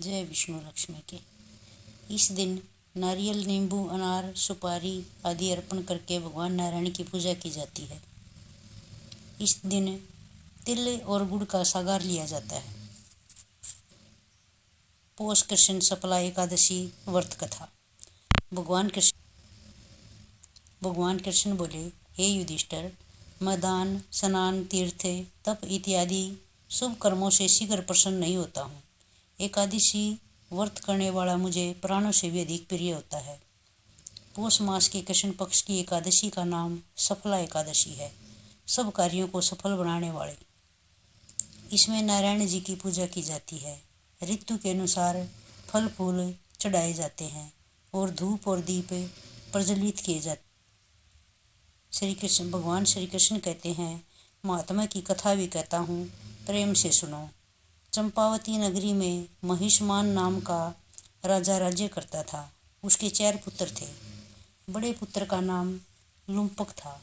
जय विष्णु लक्ष्मी के। इस दिन नारियल, नींबू, अनार, सुपारी आदि अर्पण करके भगवान नारायण की पूजा की जाती है। इस दिन तिल और गुड़ का सागार लिया जाता है। पौष कृष्ण सफला एकादशी व्रत कथा। भगवान कृष्ण बोले, हे युधिष्ठिर, मैं दान, स्नान, तीर्थ, तप इत्यादि शुभ कर्मों से शीघ्र प्रसन्न नहीं होता हूँ। एकादशी व्रत करने वाला मुझे प्राणों से भी अधिक प्रिय होता है। पौष मास के कृष्ण पक्ष की एकादशी का नाम सफला एकादशी है, सब कार्यों को सफल बनाने वाले। इसमें नारायण जी की पूजा की जाती है। ऋतु के अनुसार फल फूल चढ़ाए जाते हैं और धूप और दीप प्रज्वलित किए जाते। भगवान श्री कृष्ण कहते हैं, महात्मा की कथा भी कहता हूँ, प्रेम से सुनो। चंपावती नगरी में महिष्मान नाम का राजा राज्य करता था। उसके 4 पुत्र थे। बड़े पुत्र का नाम लुम्पक था।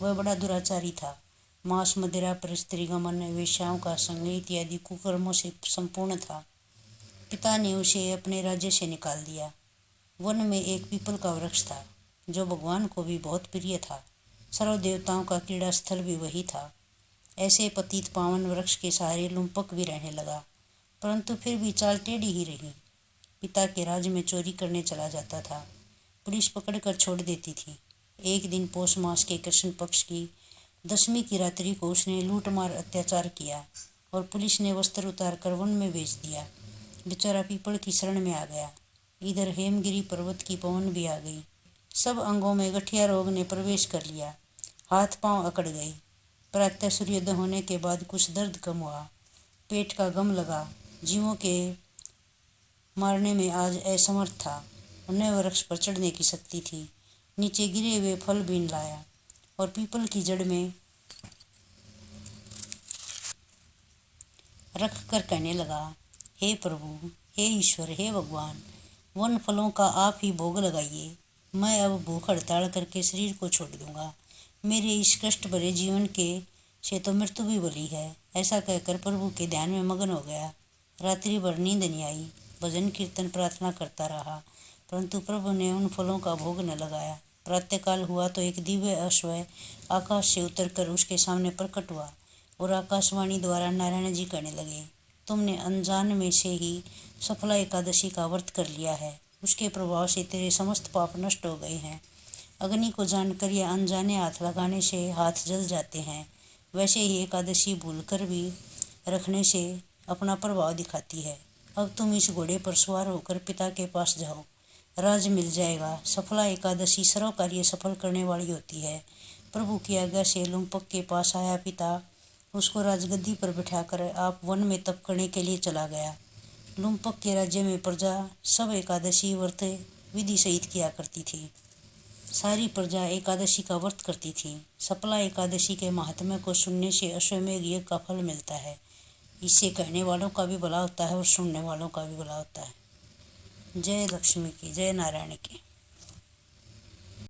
वह बड़ा दुराचारी था। मांस, मदिरा पर स्त्री गमन, वेश्याओं का संग इत्यादि कुकर्मों से संपूर्ण था। पिता ने उसे अपने राज्य से निकाल दिया। वन में एक पीपल का वृक्ष था जो भगवान को भी बहुत प्रिय था। सर्व देवताओं का क्रीड़ा स्थल भी वही था। ऐसे पतित पावन वृक्ष के सहारे लुम्पक भी रहने लगा, परंतु फिर भी चाल टेढ़ी ही रही। पिता के राज में चोरी करने चला जाता था। पुलिस पकड़कर छोड़ देती थी। एक दिन पौष मास के कृष्ण पक्ष की 10वीं की रात्रि को उसने लूटमार अत्याचार किया और पुलिस ने वस्त्र उतार कर वन में भेज दिया। बेचारा पीपल की शरण में आ गया। इधर हेमगिरी पर्वत की पवन भी आ गई। सब अंगों में गठिया रोग ने प्रवेश कर लिया। हाथ पांव अकड़ गए। प्रातः सूर्योदय होने के बाद कुछ दर्द कम हुआ। पेट का गम लगा। जीवों के मारने में आज असमर्थ था। उन्हें वृक्ष पर चढ़ने की शक्ति थी। नीचे गिरे हुए फल बीन लाया और पीपल की जड़ में रख कर कहने लगा, हे प्रभु, हे ईश्वर, हे भगवान, वन फलों का आप ही भोग लगाइए। मैं अब भूख हड़ताल करके शरीर को छोड़ दूंगा। मेरे इस कष्ट भरे जीवन के से तो मृत्यु भी भली है। ऐसा कहकर प्रभु के ध्यान में मगन हो गया। रात्रि भर नींद नहीं आई। भजन कीर्तन प्रार्थना करता रहा, परंतु प्रभु ने उन फलों का भोग न लगाया। प्रातःकाल हुआ तो एक दिव्य अश्व आकाश से उतरकर उसके सामने प्रकट हुआ और आकाशवाणी द्वारा नारायण जी कहने लगे, तुमने अनजान में से ही सफला एकादशी का व्रत कर लिया है। उसके प्रभाव से तेरे समस्त पाप नष्ट हो गए हैं। अग्नि को जानकर या अनजाने हाथ लगाने से हाथ जल जाते हैं, वैसे ही एकादशी भूलकर भी रखने से अपना प्रभाव दिखाती है। अब तुम इस घोड़े पर सवार होकर पिता के पास जाओ, राज मिल जाएगा। सफला एकादशी सर्व कार्य सफल करने वाली होती है। प्रभु की आज्ञा से लुम्पक के पास आया पिता उसको राजगद्दी पर बिठाकर आप वन में तप करने के लिए चला गया। लुम्पक के राज्य में प्रजा सब एकादशी व्रत विधि सहित किया करती थी। सारी प्रजा एकादशी का व्रत करती थी। सफला एकादशी के महात्म्य को सुनने से अश्वमेध यज्ञ का फल मिलता है। इससे कहने वालों का भी भला होता है और सुनने वालों का भी भला होता है। जय लक्ष्मी की, जय नारायण की।